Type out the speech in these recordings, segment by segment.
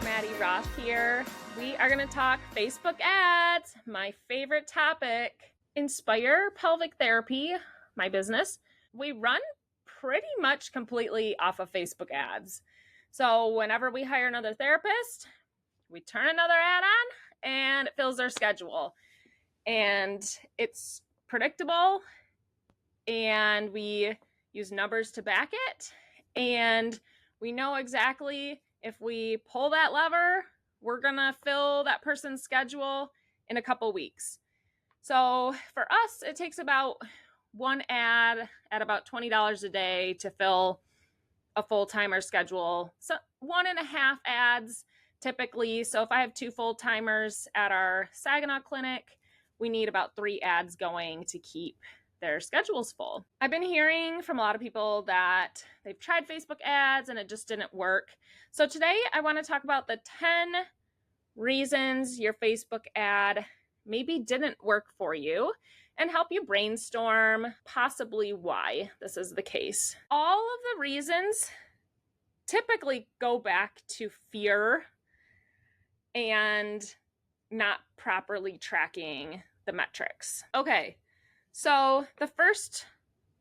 Maddy Roth here. We are going to talk Facebook ads, my favorite topic. Inspire Pelvic Therapy, my business. We run pretty much completely off of Facebook ads. So whenever we hire another therapist, we turn another ad on and it fills their schedule. And it's predictable and we use numbers to back it. And we know exactly if we pull that lever, we're going to fill that person's schedule in a couple weeks. So for us, it takes about one ad at about $20 a day to fill a full-timer schedule. So 1.5 ads typically. So if I have 2 full-timers at our Saginaw clinic, we need about 3 ads going to keep their schedules full. I've been hearing from a lot of people that they've tried Facebook ads and it just didn't work. So today I want to talk about the 10 reasons your Facebook ad maybe didn't work for you and help you brainstorm possibly why this is the case. All of the reasons typically go back to fear and not properly tracking the metrics. Okay. So the first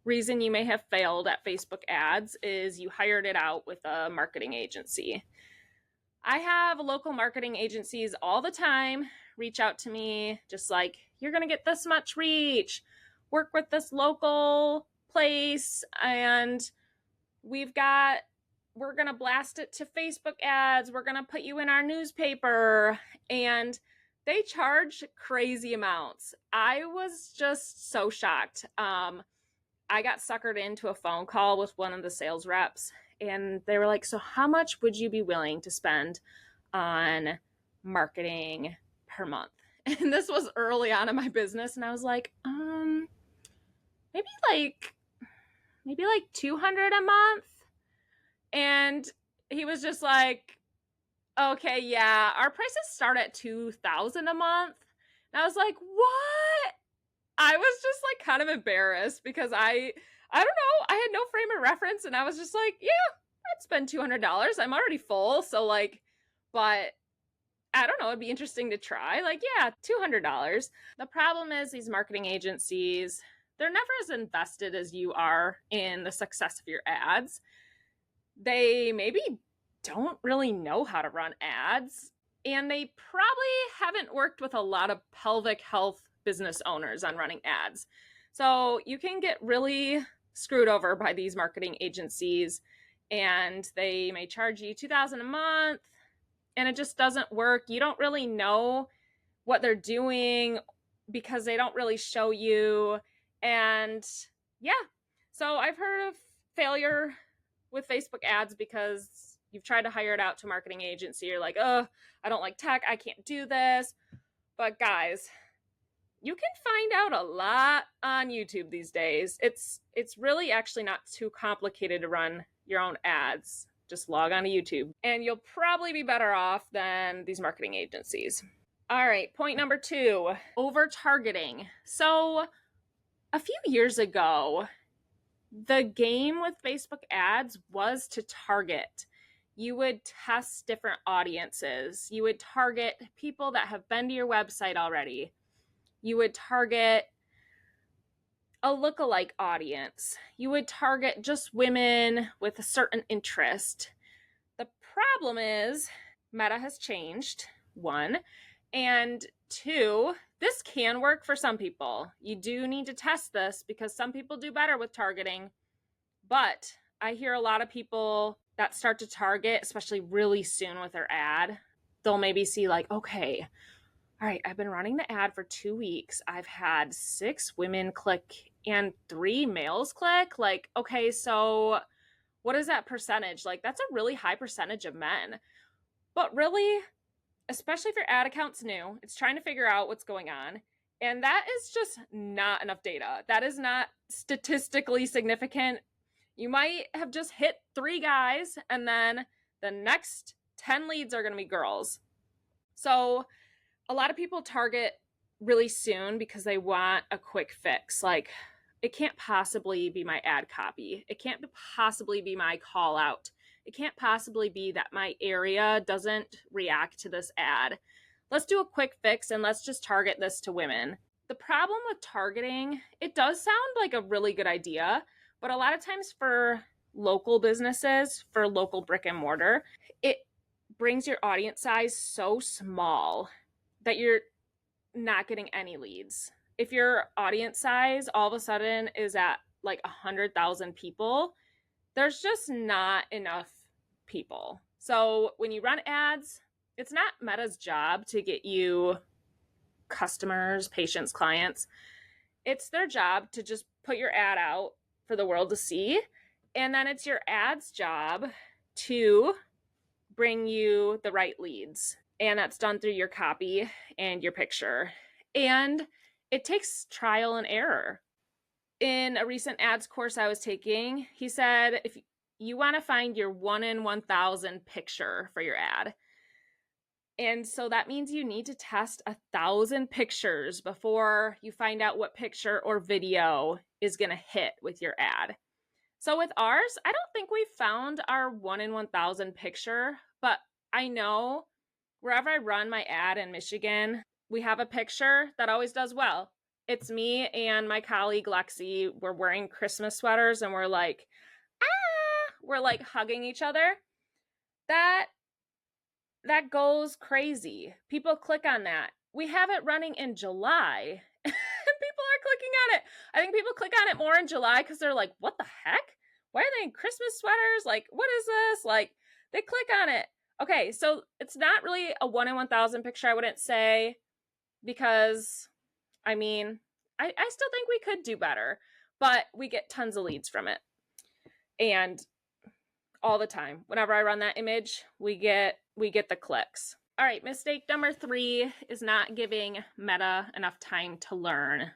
reason you may have failed at Facebook ads is you hired it out with a marketing agency. I have local marketing agencies all the time reach out to me just like, you're going to get this much reach, work with this local place, and we're going to blast it to Facebook ads. We're going to put you in our newspaper. And they charge crazy amounts. I was just so shocked. I got suckered into a phone call with one of the sales reps, and they were like, so how much would you be willing to spend on marketing per month? And this was early on in my business, and I was like, maybe like $200 a month. And he was just like, okay, yeah, our prices start at $2,000 a month. And I was like, what? I was just like kind of embarrassed because I don't know, I had no frame of reference, and I was just like, yeah, I'd spend $200. I'm already full. So like, but I don't know, it'd be interesting to try. Like, yeah, $200. The problem is these marketing agencies, they're never as invested as you are in the success of your ads. They maybe don't really know how to run ads, and they probably haven't worked with a lot of pelvic health business owners on running ads. So you can get really screwed over by these marketing agencies, and they may charge you $2,000 a month, and it just doesn't work. You don't really know what they're doing because they don't really show you. And yeah, so I've heard of failure with Facebook ads because you've tried to hire it out to a marketing agency. You're like, oh, I don't like tech. I can't do this. But guys, you can find out a lot on YouTube these days. It's really actually not too complicated to run your own ads. Just log on to YouTube and you'll probably be better off than these marketing agencies. All right, point number 2, over-targeting. So a few years ago, the game with Facebook ads was to target. You would test different audiences. You would target people that have been to your website already. You would target a lookalike audience. You would target just women with a certain interest. The problem is Meta has changed, 1, and 2, this can work for some people. You do need to test this because some people do better with targeting. But I hear a lot of people that start to target, especially really soon with their ad, they'll maybe see like, okay, all right, I've been running the ad for 2 weeks. I've had 6 women click and 3 males click. Like, okay, so what is that percentage? Like, that's a really high percentage of men. But really, especially if your ad account's new, it's trying to figure out what's going on. And that is just not enough data. That is not statistically significant. You might have just hit 3 guys, and then the next 10 leads are going to be girls. So a lot of people target really soon because they want a quick fix. Like, it can't possibly be my ad copy. It can't possibly be my call out It can't possibly be that my area doesn't react to this ad. Let's do a quick fix and let's just target this to women. The problem with targeting, it does sound like a really good idea, but a lot of times for local businesses, for local brick and mortar, it brings your audience size so small that you're not getting any leads. If your audience size all of a sudden is at like 100,000 people, there's just not enough people. So when you run ads, it's not Meta's job to get you customers, patients, clients. It's their job to just put your ad out for the world to see. And then it's your ad's job to bring you the right leads. And that's done through your copy and your picture. And it takes trial and error. In a recent ads course I was taking, he said, if you want to find your 1 in 1,000 picture for your ad. And so that means you need to test 1,000 pictures before you find out what picture or video is going to hit with your ad. So with ours, I don't think we found our 1 in 1,000 picture, but I know wherever I run my ad in Michigan, we have a picture that always does well. It's me and my colleague Lexi. We're wearing Christmas sweaters and we're like, we're like hugging each other. That goes crazy. People click on that. We have it running in July. People are clicking on it. I think people click on it more in July because they're like, what the heck? Why are they in Christmas sweaters? Like, what is this? Like, they click on it. Okay, so it's not really a 1 in 1,000 picture, I wouldn't say, because, I mean, I still think we could do better, but we get tons of leads from it. And all the time, whenever I run that image, we get the clicks. All right, mistake number 3 is not giving Meta enough time to learn.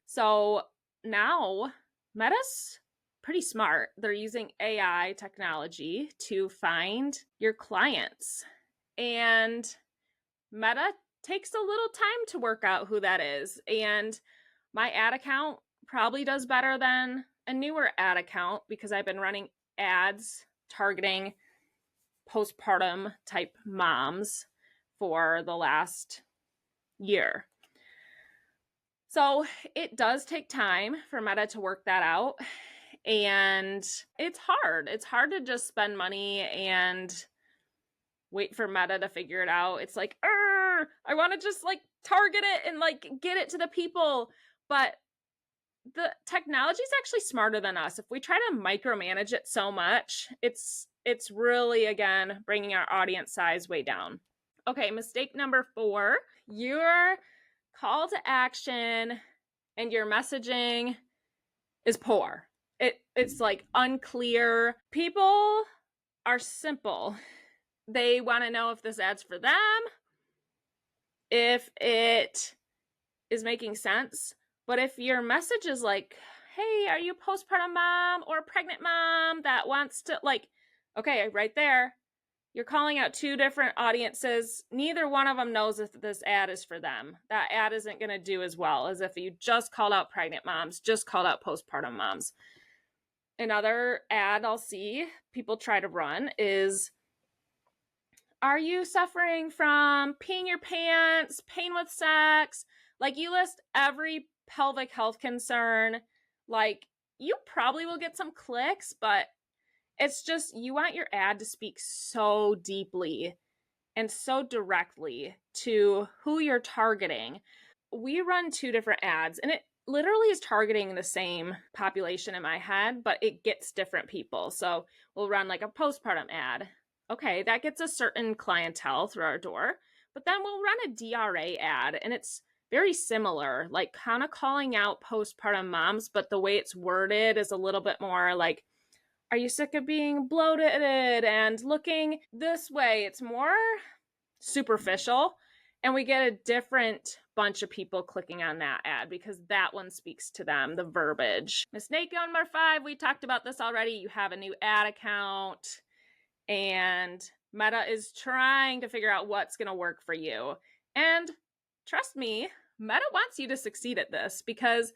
So now Meta's pretty smart. They're using AI technology to find your clients. And Meta takes a little time to work out who that is. And my ad account probably does better than a newer ad account because I've been running ads targeting postpartum type moms for the last year. So it does take time for Meta to work that out. And it's hard. It's hard to just spend money and wait for Meta to figure it out. It's like, I want to just like target it and like get it to the people. But the technology is actually smarter than us. If we try to micromanage it so much, it's really, again, bringing our audience size way down. Okay, mistake number 4, your call to action and your messaging is poor. It's like unclear. People are simple. They want to know if this ad's for them, if it is making sense. But if your message is like, hey, are you a postpartum mom or a pregnant mom that wants to, like, okay, right there, you're calling out 2 different audiences. Neither one of them knows if this ad is for them. That ad isn't going to do as well as if you just called out pregnant moms, just called out postpartum moms. Another ad I'll see people try to run is, are you suffering from peeing your pants, pain with sex? Like, you list every pelvic health concern. Like, you probably will get some clicks, but it's just, you want your ad to speak so deeply and so directly to who you're targeting. We run 2 different ads, and it literally is targeting the same population in my head, but it gets different people. So we'll run like a postpartum ad. Okay, that gets a certain clientele through our door, but then we'll run a DRA ad, and it's very similar, like kind of calling out postpartum moms, but the way it's worded is a little bit more like, are you sick of being bloated and looking this way? It's more superficial, and we get a different bunch of people clicking on that ad because that one speaks to them, the verbiage. Mistake number 5, we talked about this already. You have a new ad account, and Meta is trying to figure out what's going to work for you. And trust me, Meta wants you to succeed at this because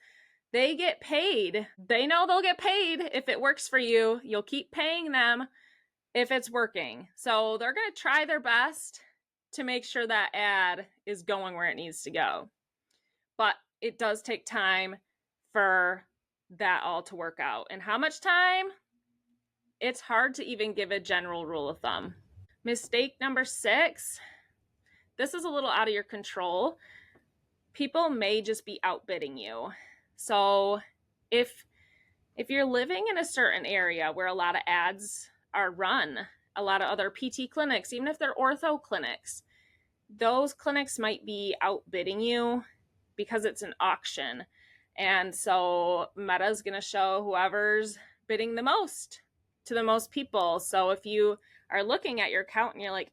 they get paid. They know they'll get paid if it works for you. You'll keep paying them if it's working. So they're going to try their best to make sure that ad is going where it needs to go. But it does take time for that all to work out. And how much time? It's hard to even give a general rule of thumb. Mistake number 6. This is a little out of your control. People may just be outbidding you. So if you're living in a certain area where a lot of ads are run, a lot of other PT clinics, even if they're ortho clinics, those clinics might be outbidding you because it's an auction. And so Meta's going to show whoever's bidding the most to the most people. So if you are looking at your account and you're like,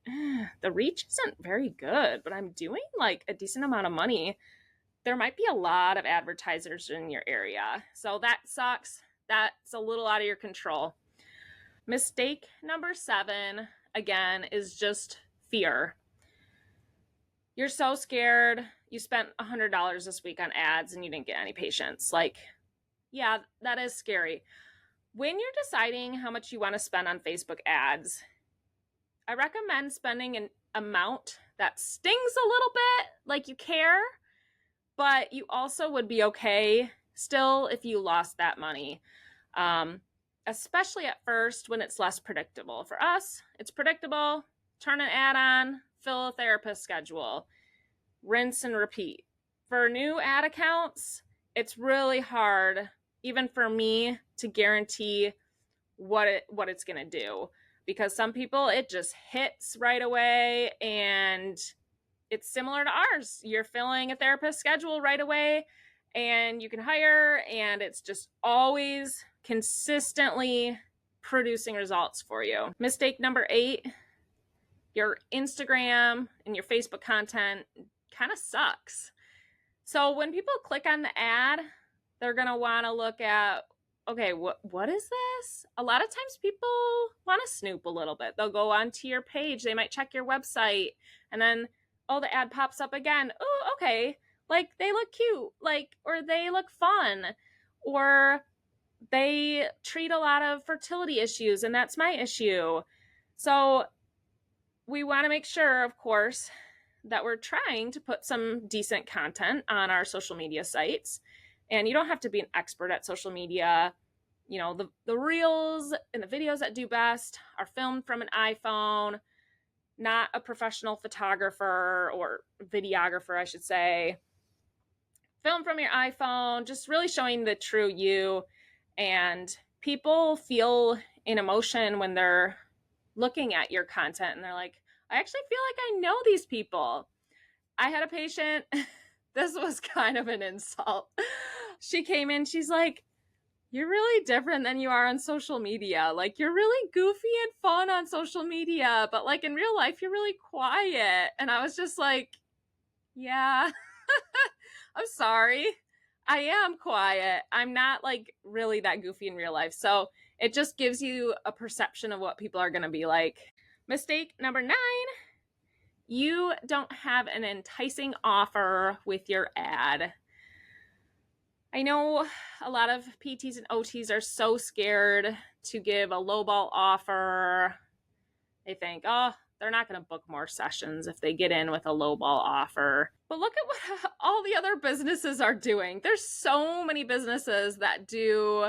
the reach isn't very good, but I'm doing like a decent amount of money, there might be a lot of advertisers in your area. So that sucks. That's a little out of your control. Mistake number 7, again, is just fear. You're so scared. You spent $100 this week on ads and you didn't get any patients. Like, yeah, that is scary. When you're deciding how much you want to spend on Facebook ads, I recommend spending an amount that stings a little bit, like you care, but you also would be okay still if you lost that money, especially at first when it's less predictable. For us, it's predictable. Turn an ad on, fill a therapist schedule, rinse and repeat. For new ad accounts, it's really hard, even for me, to guarantee what it's going to do, because some people it just hits right away and it's similar to ours. You're filling a therapist schedule right away and you can hire, and it's just always consistently producing results for you. Mistake number 8, your Instagram and your Facebook content kind of sucks. So when people click on the ad, they're going to want to look at, okay, what is this? A lot of times people want to snoop a little bit. They'll go onto your page. They might check your website and then, oh, the ad pops up again. Oh, okay. Like they look cute, like, or they look fun, or they treat a lot of fertility issues and that's my issue. So we want to make sure, of course, that we're trying to put some decent content on our social media sites. And you don't have to be an expert at social media. You know, the reels and the videos that do best are filmed from an iPhone, not a professional photographer or videographer, I should say. Film from your iPhone, just really showing the true you. And people feel an emotion when they're looking at your content and they're like, I actually feel like I know these people. I had a patient, this was kind of an insult. She came in, she's like, you're really different than you are on social media. Like, you're really goofy and fun on social media, but like in real life, you're really quiet. And I was just like, yeah, I'm sorry. I am quiet. I'm not like really that goofy in real life. So it just gives you a perception of what people are going to be like. Mistake number 9, you don't have an enticing offer with your ad. I know a lot of PTs and OTs are so scared to give a lowball offer. They think, oh, they're not going to book more sessions if they get in with a lowball offer. But look at what all the other businesses are doing. There's so many businesses that do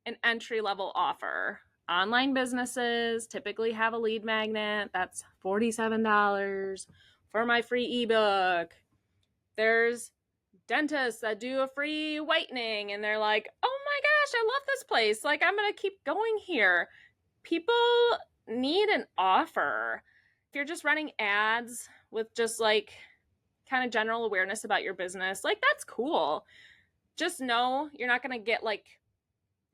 an entry-level offer. Online businesses typically have a lead magnet. That's $47 for my free ebook. There's dentists that do a free whitening and they're like, oh my gosh, I love this place. Like, I'm going to keep going here. People need an offer. If you're just running ads with just like kind of general awareness about your business, like that's cool. Just know you're not going to get like,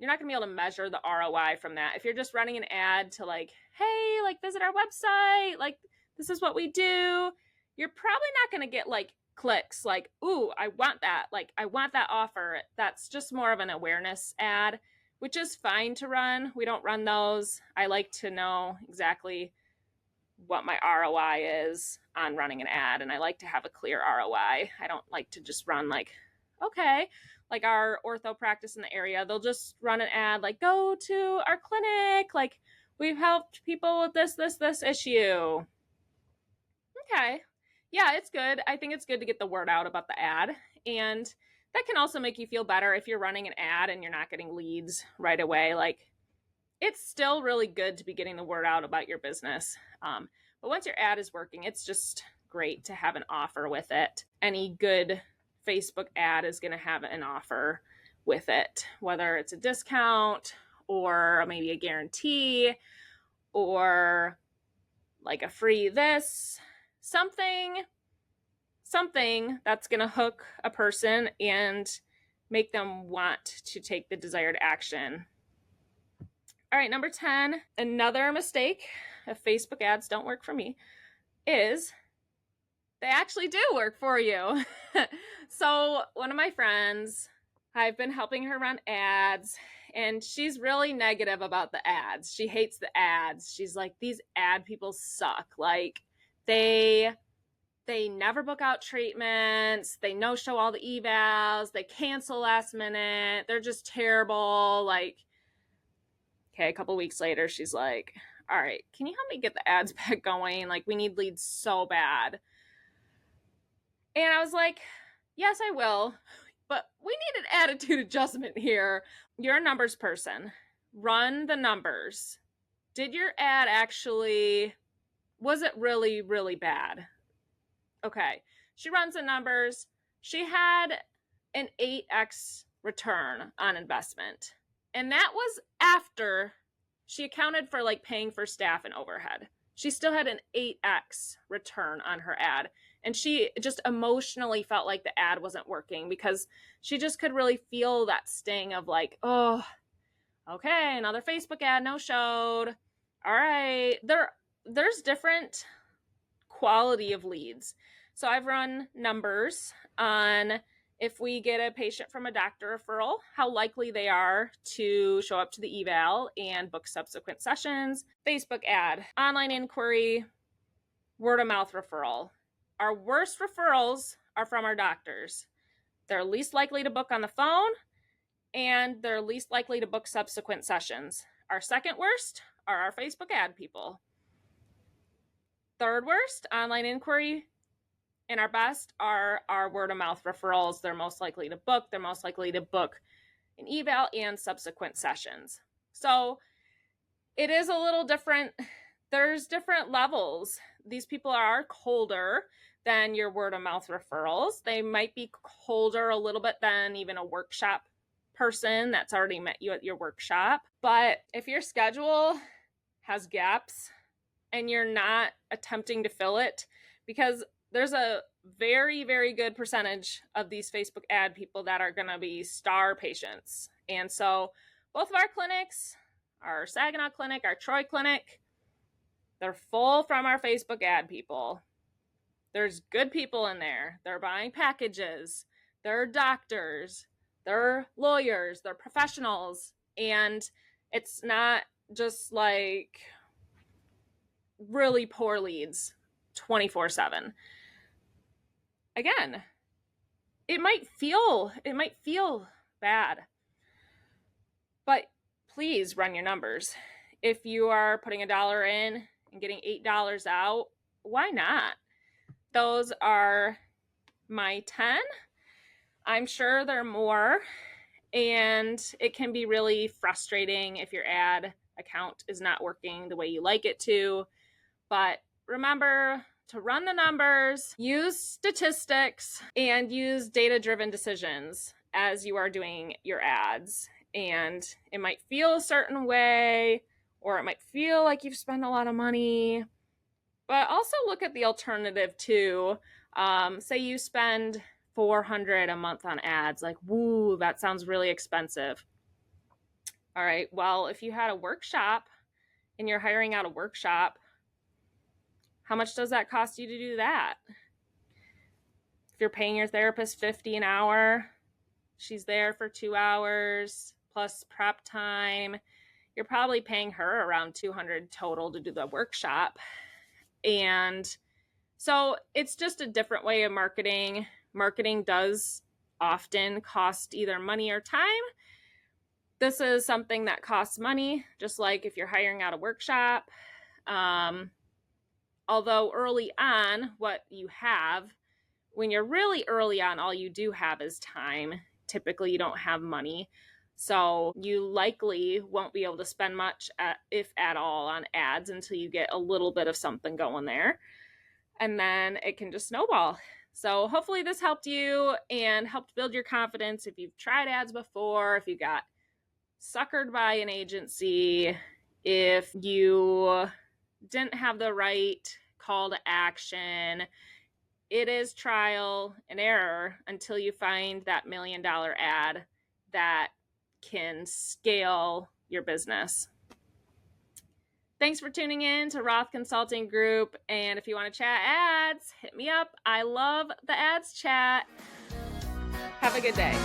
you're not going to be able to measure the ROI from that. If you're just running an ad to like, hey, like visit our website, like this is what we do, you're probably not going to get like clicks like, ooh, I want that. Like, I want that offer. That's just more of an awareness ad, which is fine to run. We don't run those. I like to know exactly what my ROI is on running an ad, and I like to have a clear ROI. I don't like to just run like, okay, like our ortho practice in the area, they'll just run an ad like, go to our clinic, like We've helped people with this issue. Okay. Yeah, it's good. I think it's good to get the word out about the ad. And that can also make you feel better if you're running an ad and you're not getting leads right away. Like, it's still really good to be getting the word out about your business. But once your ad is working, it's just great to have an offer with it. Any good Facebook ad is going to have an offer with it, whether it's a discount or maybe a guarantee or like a free this, something that's going to hook a person and make them want to take the desired action. All right, number 10, another mistake, if Facebook ads don't work for me, is they actually do work for you. So one of my friends, I've been helping her run ads, and she's really negative about the ads. She hates the ads. She's like, these ad people suck. Like, they never book out treatments. They no-show all the evals. They cancel last minute. They're just terrible. Like, okay, a couple weeks later, she's like, all right, can you help me get the ads back going? Like, we need leads so bad. And I was like, yes, I will. But we need an attitude adjustment here. You're a numbers person. Run the numbers. Did your ad actually, was it really, really bad? Okay. She runs the numbers. She had an 8x return on investment. And that was after she accounted for like paying for staff and overhead. She still had an 8x return on her ad. And she just emotionally felt like the ad wasn't working because she just could really feel that sting of like, oh, okay, another Facebook ad no showed. All right. There's different quality of leads. So I've run numbers on if we get a patient from a doctor referral, how likely they are to show up to the eval and book subsequent sessions. Facebook ad, online inquiry, word of mouth referral. Our worst referrals are from our doctors. They're least likely to book on the phone, and they're least likely to book subsequent sessions. Our second worst are our Facebook ad people. Third worst, online inquiry, and our best are our word of mouth referrals. They're most likely to book. They're most likely to book an eval and subsequent sessions. So it is a little different. There's different levels. These people are colder than your word of mouth referrals. They might be colder a little bit than even a workshop person that's already met you at your workshop. But if your schedule has gaps and you're not attempting to fill it, because there's a very, very good percentage of these Facebook ad people that are going to be star patients. And so both of our clinics, our Saginaw clinic, our Troy clinic, they're full from our Facebook ad people. There's good people in there. They're buying packages. They're doctors. They're lawyers. They're professionals. And it's not just like really poor leads 24/7. Again, it might feel bad, but please run your numbers. If you are putting $1 in and getting $8 out, why not? Those are my 10. I'm sure there are more, and it can be really frustrating if your ad account is not working the way you like it to. But remember to run the numbers, use statistics, and use data-driven decisions as you are doing your ads. And it might feel a certain way, or it might feel like you've spent a lot of money. But also look at the alternative too. Say you spend $400 a month on ads. Like, woo, that sounds really expensive. All right, well, if you had a workshop and you're hiring out a workshop, how much does that cost you to do that? If you're paying your therapist $50 an hour, she's there for 2 hours plus prep time, you're probably paying her around $200 total to do the workshop. And so it's just a different way of marketing. Marketing does often cost either money or time. This is something that costs money, just like if you're hiring out a workshop. Although early on, what you have, when you're really early on, all you do have is time. Typically, you don't have money. So you likely won't be able to spend much, if at all, on ads until you get a little bit of something going there. And then it can just snowball. So hopefully this helped you and helped build your confidence. If you've tried ads before, if you got suckered by an agency, if you didn't have the right call to action, it is trial and error until you find that $1 million ad that can scale your business. Thanks for tuning in to Roth Consulting Group. And if you want to chat ads, hit me up. I love the ads chat. Have a good day.